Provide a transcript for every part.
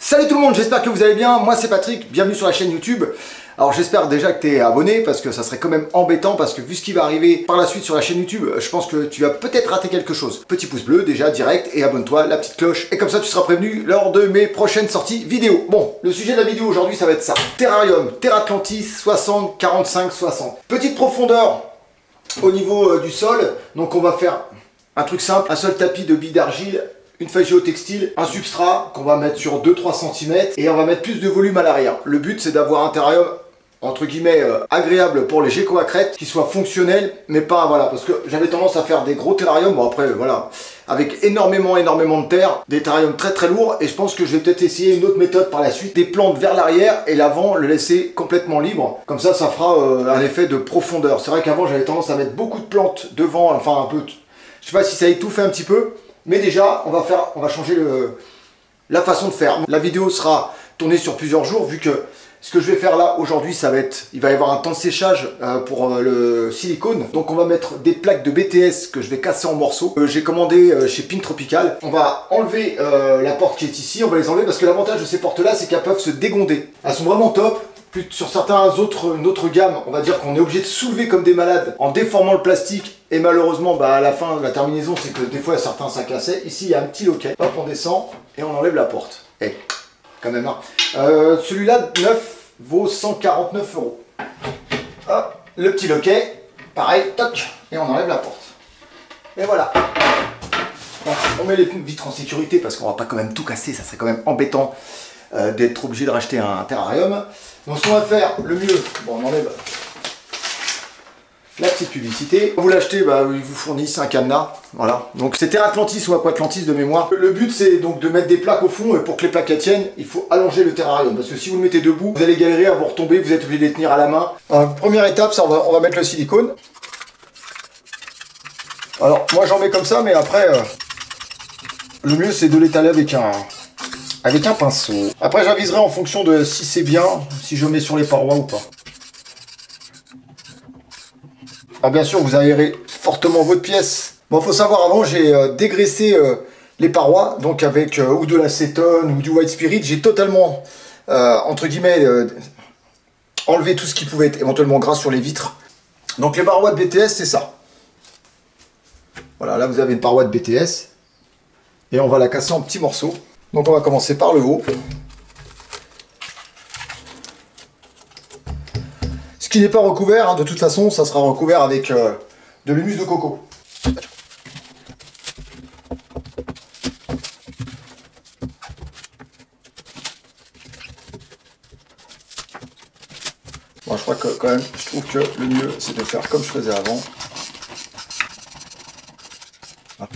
Salut tout le monde, j'espère que vous allez bien, moi c'est Patrick, bienvenue sur la chaîne YouTube. Alors j'espère déjà que tu es abonné parce que ça serait quand même embêtant parce que vu ce qui va arriver par la suite sur la chaîne YouTube, je pense que tu vas peut-être rater quelque chose. Petit pouce bleu déjà direct et abonne-toi, la petite cloche et comme ça tu seras prévenu lors de mes prochaines sorties vidéo. Bon, le sujet de la vidéo aujourd'hui ça va être ça. Terrarium, Terra Atlantis 60, 45, 60. Petite profondeur au niveau du sol, donc on va faire un truc simple, un seul tapis de billes d'argile, une feuille géotextile, un substrat qu'on va mettre sur 2-3 cm et on va mettre plus de volume à l'arrière. Le but c'est d'avoir un terrarium entre guillemets agréable pour les geckos à crête, qui soit fonctionnel mais pas voilà, parce que j'avais tendance à faire des gros terrariums, bon après voilà, avec énormément de terre, des terrariums très lourds et je pense que je vais peut-être essayer une autre méthode par la suite, des plantes vers l'arrière et l'avant le laisser complètement libre, comme ça ça fera un effet de profondeur. C'est vrai qu'avant j'avais tendance à mettre beaucoup de plantes devant, enfin un peu, je sais pas si ça étouffe un petit peu. Mais déjà, on va changer la façon de faire. La vidéo sera tournée sur plusieurs jours, vu que ce que je vais faire là aujourd'hui, ça va être, il va y avoir un temps de séchage pour le silicone. Donc on va mettre des plaques de BTS que je vais casser en morceaux. J'ai commandé chez Pink Tropical. On va enlever la porte qui est ici, on va les enlever parce que l'avantage de ces portes-là, c'est qu'elles peuvent se dégonder. Elles sont vraiment top. Sur certains autres, une autre gamme, on va dire qu'on est obligé de soulever comme des malades en déformant le plastique et malheureusement à la fin la terminaison c'est que des fois certains ça cassait. Ici il y a un petit loquet, hop on descend et on enlève la porte. Et quand même hein. Celui-là neuf vaut 149 €. Hop, le petit loquet, pareil, toc, et on enlève la porte. Et voilà. On met les vitres en sécurité parce qu'on va pas quand même tout casser, ça serait quand même embêtant d'être obligé de racheter un terrarium. Donc ce qu'on va faire, le mieux, bon on enlève la petite publicité. Vous l'achetez, ils vous fournissent un cadenas, voilà. Donc c'est Terra Atlantis ou Aqua Atlantis de mémoire. Le but c'est donc de mettre des plaques au fond et pour que les plaques tiennent, il faut allonger le terrarium. Parce que si vous le mettez debout, vous allez galérer à vous retomber, vous êtes obligé de les tenir à la main. Première étape, ça, on va mettre le silicone. Alors moi j'en mets comme ça, mais après, le mieux c'est de l'étaler avec un pinceau. Après j'aviserai en fonction de si c'est bien, si je mets sur les parois ou pas. Alors bien sûr vous aérez fortement votre pièce. Bon faut savoir avant j'ai dégraissé les parois, donc avec ou de l'acétone ou du white spirit. J'ai totalement entre guillemets enlevé tout ce qui pouvait être éventuellement gras sur les vitres. Donc les parois de BTS c'est ça. Voilà là vous avez une paroi de BTS. Et on va la casser en petits morceaux. Donc on va commencer par le haut. Ce qui n'est pas recouvert, hein, de toute façon, ça sera recouvert avec de l'humus de coco. Bon, je crois que quand même, je trouve que le mieux, c'est de faire comme je faisais avant. Ah.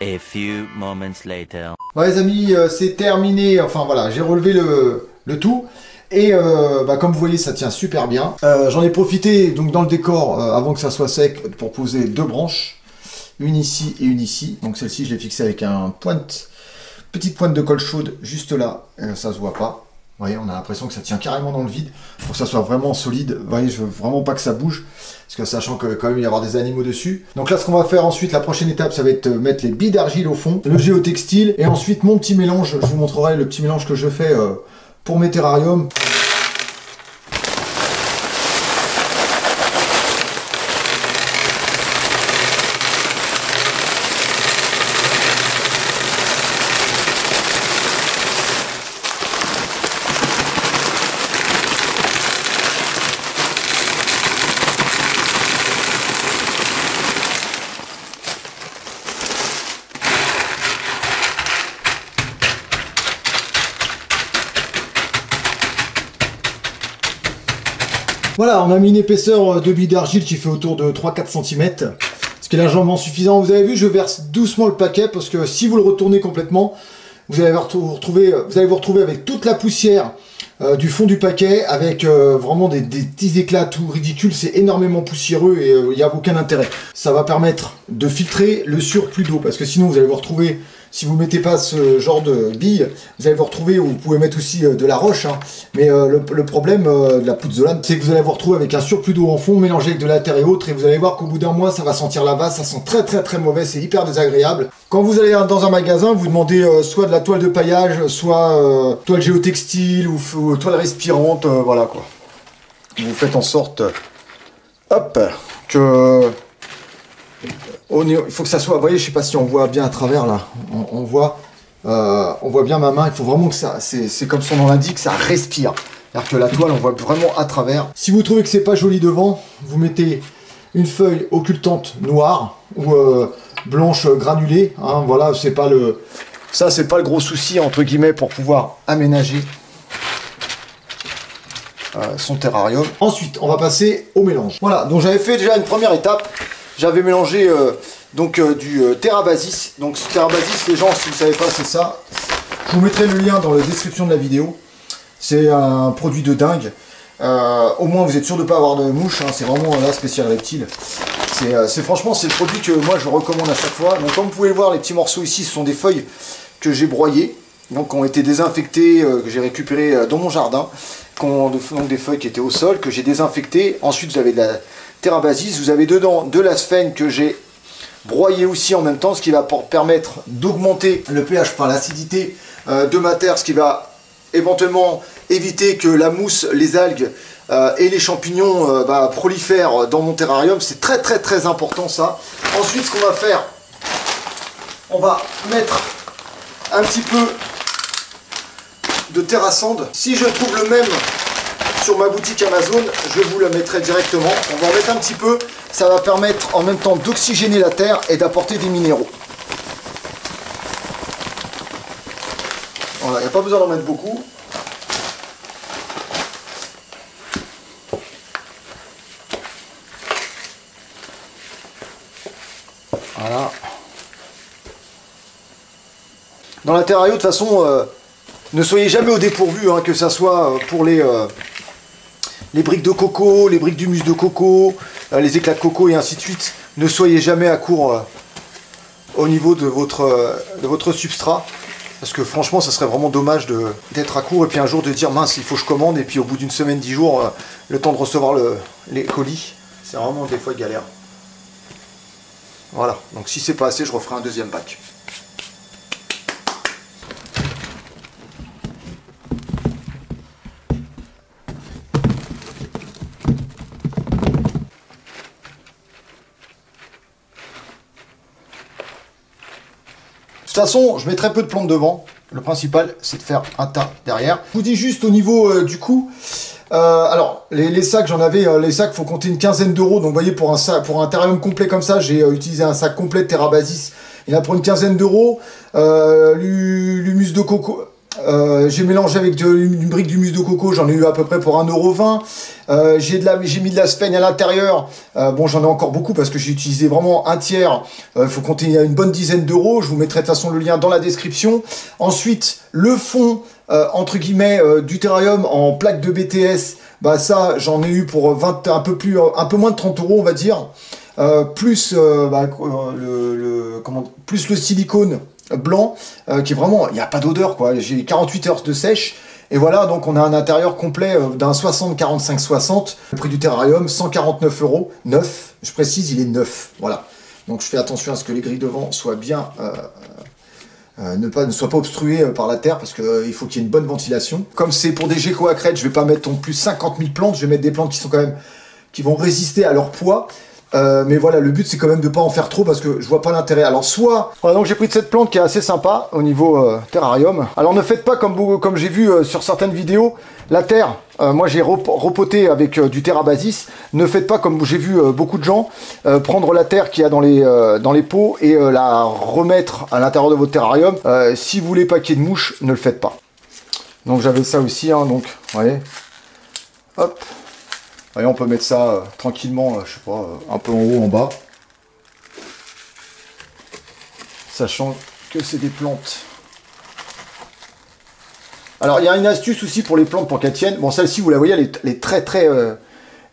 A few moments later. Bon les amis, c'est terminé, enfin voilà, j'ai relevé le tout. Et comme vous voyez ça tient super bien. J'en ai profité donc dans le décor avant que ça soit sec pour poser deux branches. Une ici et une ici. Donc celle-ci je l'ai fixée avec petite pointe de colle chaude juste là. Ça se voit pas. Vous voyez, on a l'impression que ça tient carrément dans le vide pour que ça soit vraiment solide. Vous voyez, je veux vraiment pas que ça bouge, parce que sachant que quand même il va y avoir des animaux dessus. Donc là, ce qu'on va faire ensuite, la prochaine étape, ça va être mettre les billes d'argile au fond, le géotextile, et ensuite mon petit mélange. Je vous montrerai le petit mélange que je fais pour mes terrariums. Voilà, on a mis une épaisseur de billes d'argile qui fait autour de 3-4 cm. Ce qui est largement suffisant. Vous avez vu, je verse doucement le paquet parce que si vous le retournez complètement, vous allez vous retrouver avec toute la poussière du fond du paquet, avec vraiment des petits éclats tout ridicules. C'est énormément poussiéreux et il n'y a aucun intérêt. Ça va permettre de filtrer le surplus d'eau parce que sinon vous allez vous retrouver, si vous mettez pas ce genre de billes, vous allez vous retrouver, ou vous pouvez mettre aussi de la roche, hein, mais le problème de la pouzzolane, c'est que vous allez vous retrouver avec un surplus d'eau en fond mélangé avec de la terre et autres, et vous allez voir qu'au bout d'un mois ça va sentir la vase, ça sent très mauvais, c'est hyper désagréable. Quand vous allez dans un magasin, vous demandez soit de la toile de paillage, soit toile géotextile ou toile respirante, voilà quoi. Vous faites en sorte, hop, que... il faut que ça soit, vous voyez, je sais pas si on voit bien à travers là, on voit bien ma main, il faut vraiment que ça, c'est comme son nom l'indique, ça respire. C'est-à-dire que la toile, on voit vraiment à travers. Si vous trouvez que c'est pas joli devant, vous mettez une feuille occultante noire ou blanche granulée, hein, voilà, c'est pas le gros souci entre guillemets pour pouvoir aménager son terrarium. Ensuite, on va passer au mélange. Voilà, donc j'avais fait déjà une première étape. J'avais mélangé du TerraBasis. Donc ce TerraBasis, les gens, si vous ne savez pas, c'est ça. Je vous mettrai le lien dans la description de la vidéo. C'est un produit de dingue. Au moins, vous êtes sûr de ne pas avoir de mouches. Hein. C'est vraiment la spéciale reptile. Franchement, c'est le produit que moi je recommande à chaque fois. Donc comme vous pouvez le voir, les petits morceaux ici, ce sont des feuilles que j'ai broyées. Donc qui ont été désinfectées, que j'ai récupérées dans mon jardin. Donc des feuilles qui étaient au sol, que j'ai désinfectées. Ensuite, vous avez de la TerraBasis, vous avez dedans de la sphène que j'ai broyé aussi en même temps, ce qui va permettre d'augmenter le pH par l'acidité de ma terre, ce qui va éventuellement éviter que la mousse, les algues et les champignons prolifèrent dans mon terrarium. C'est très important ça. Ensuite, ce qu'on va faire, on va mettre un petit peu de terrassande. Si je trouve le même sur ma boutique Amazon, je vous le mettrai directement. On va en mettre un petit peu. Ça va permettre en même temps d'oxygéner la terre et d'apporter des minéraux. Voilà, il n'y a pas besoin d'en mettre beaucoup. Voilà. Dans la terrario, de toute façon, ne soyez jamais au dépourvu, hein, que ça soit pour les briques de coco, les briques d'humus de coco, les éclats de coco et ainsi de suite. Ne soyez jamais à court au niveau de votre substrat. Parce que franchement, ça serait vraiment dommage d'être à court et puis un jour de dire mince, il faut que je commande. Et puis au bout d'une semaine, 10 jours, le temps de recevoir les colis. C'est vraiment des fois galère. Voilà, donc si c'est pas assez, je referai un deuxième pack. De toute façon, je mets très peu de plantes devant. Le principal, c'est de faire un tas derrière. Je vous dis juste au niveau du coût. Alors, les sacs, j'en avais. Les sacs, il faut compter une quinzaine d'euros. Donc, vous voyez, pour un terrarium complet comme ça, j'ai utilisé un sac complet de TerraBasis. Il y en a pour une quinzaine d'euros. L'humus de coco. J'ai mélangé avec une brique d'humus de coco, j'en ai eu à peu près pour 1,20 €. J'ai mis de la sphène à l'intérieur. Bon, j'en ai encore beaucoup parce que j'ai utilisé vraiment un tiers. Il faut compter une bonne dizaine d'euros. Je vous mettrai de toute façon le lien dans la description. Ensuite, le fond, entre guillemets, du terrarium en plaque de BTS. Bah ça, j'en ai eu pour un peu moins de 30 €, on va dire. Plus le silicone blanc qui est vraiment, il n'y a pas d'odeur quoi. J'ai 48 heures de sèche et voilà, donc on a un intérieur complet d'un 60-45-60. Le prix du terrarium 149 €, neuf, je précise, il est neuf, voilà. Donc je fais attention à ce que les grilles devant soient bien ne soient pas obstruées par la terre parce qu'il faut qu'il y ait une bonne ventilation. Comme c'est pour des geckos à crête, je vais pas mettre non plus 50 000 plantes, je vais mettre des plantes qui vont résister à leur poids. Mais voilà, le but c'est quand même de pas en faire trop parce que je vois pas l'intérêt. Alors soit, voilà, donc j'ai pris de cette plante qui est assez sympa au niveau terrarium. Alors ne faites pas comme j'ai vu sur certaines vidéos, la terre, moi j'ai repoté avec du TerraBasis. Ne faites pas comme j'ai vu beaucoup de gens prendre la terre qu'il y a dans les pots et la remettre à l'intérieur de votre terrarium. Si vous voulez pas qu'il y ait de mouches, ne le faites pas. Donc j'avais ça aussi, hein, donc, vous voyez, hop. Allez, on peut mettre ça tranquillement, je sais pas, un peu en haut, en bas. Sachant que c'est des plantes. Alors, il y a une astuce aussi pour les plantes pour qu'elles tiennent. Bon, celle-ci, vous la voyez, elle est très très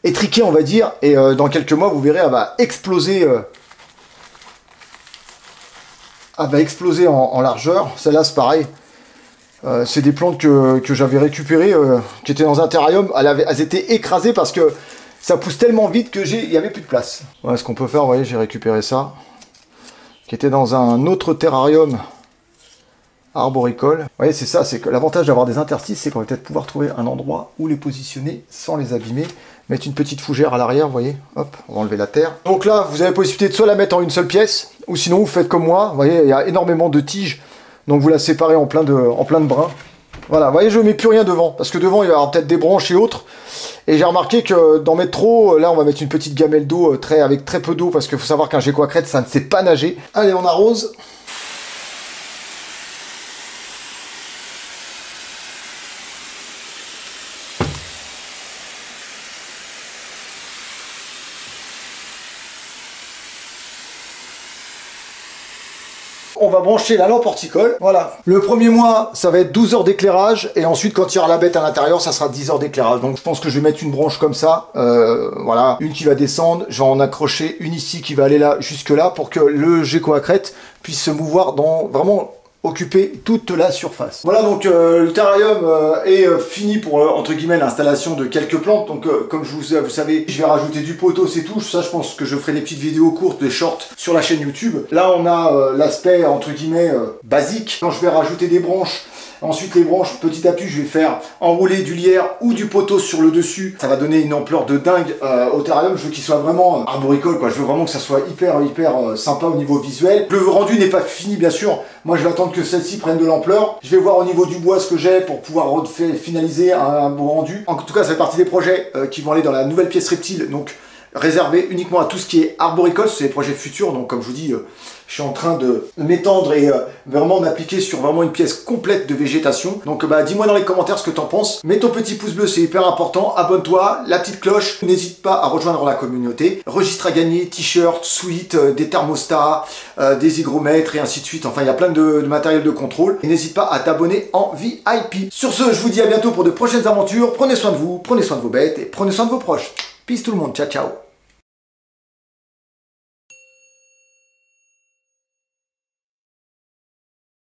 étriquée, on va dire. Et dans quelques mois, vous verrez, elle va exploser. Elle va exploser en largeur. Celle-là, c'est pareil. C'est des plantes que j'avais récupérées, qui étaient dans un terrarium. Elles étaient écrasées parce que ça pousse tellement vite que il n'y avait plus de place. Voilà ce qu'on peut faire. Vous voyez, j'ai récupéré ça, qui était dans un autre terrarium arboricole. Vous voyez, c'est ça, c'est que l'avantage d'avoir des interstices, c'est qu'on va peut-être pouvoir trouver un endroit où les positionner sans les abîmer. Mettre une petite fougère à l'arrière, vous voyez, hop, on va enlever la terre. Donc là, vous avez la possibilité de soit la mettre en une seule pièce, ou sinon vous faites comme moi, vous voyez, il y a énormément de tiges, donc vous la séparez en plein de brins. Voilà, vous voyez, je ne mets plus rien devant, parce que devant, il va y avoir peut-être des branches et autres. Et j'ai remarqué que d'en mettre trop, là, on va mettre une petite gamelle d'eau avec très peu d'eau, parce qu'il faut savoir qu'un gecko à crête, ça ne sait pas nager. Allez, on arrose. On va brancher la lampe horticole. Voilà. Le premier mois, ça va être 12 heures d'éclairage. Et ensuite, quand il y aura la bête à l'intérieur, ça sera 10 heures d'éclairage. Donc, je pense que je vais mettre une branche comme ça. Voilà. Une qui va descendre. Je vais en accrocher une ici qui va aller là, jusque là, pour que le gecko à crête puisse se mouvoir dans vraiment occuper toute la surface. Voilà, donc le terrarium est fini pour entre guillemets l'installation de quelques plantes. Donc comme vous savez, je vais rajouter du poteau, c'est tout. Ça, je pense que je ferai des petites vidéos courtes, des shorts sur la chaîne YouTube. Là, on a l'aspect entre guillemets basique. Quand je vais rajouter des branches, ensuite les branches, petit à petit, je vais faire enrouler du lierre ou du poteau sur le dessus. Ça va donner une ampleur de dingue au terrarium. Je veux qu'il soit vraiment arboricole, quoi. Je veux vraiment que ça soit hyper sympa au niveau visuel. Le rendu n'est pas fini, bien sûr. Moi, je vais attendre que celle-ci prenne de l'ampleur. Je vais voir au niveau du bois ce que j'ai pour pouvoir finaliser un beau rendu. En tout cas, ça fait partie des projets qui vont aller dans la nouvelle pièce reptile. Donc, réservé uniquement à tout ce qui est arboricole. C'est des projets futurs. Donc, comme je vous dis, je suis en train de m'étendre et vraiment m'appliquer sur vraiment une pièce complète de végétation. Donc, dis-moi dans les commentaires ce que t'en penses. Mets ton petit pouce bleu, c'est hyper important. Abonne-toi, la petite cloche. N'hésite pas à rejoindre la communauté. Registre à gagner, t-shirt, suite, des thermostats, des hygromètres et ainsi de suite. Enfin, il y a plein de matériel de contrôle. Et n'hésite pas à t'abonner en VIP. Sur ce, je vous dis à bientôt pour de prochaines aventures. Prenez soin de vous, prenez soin de vos bêtes et prenez soin de vos proches. Peace tout le monde, ciao ciao.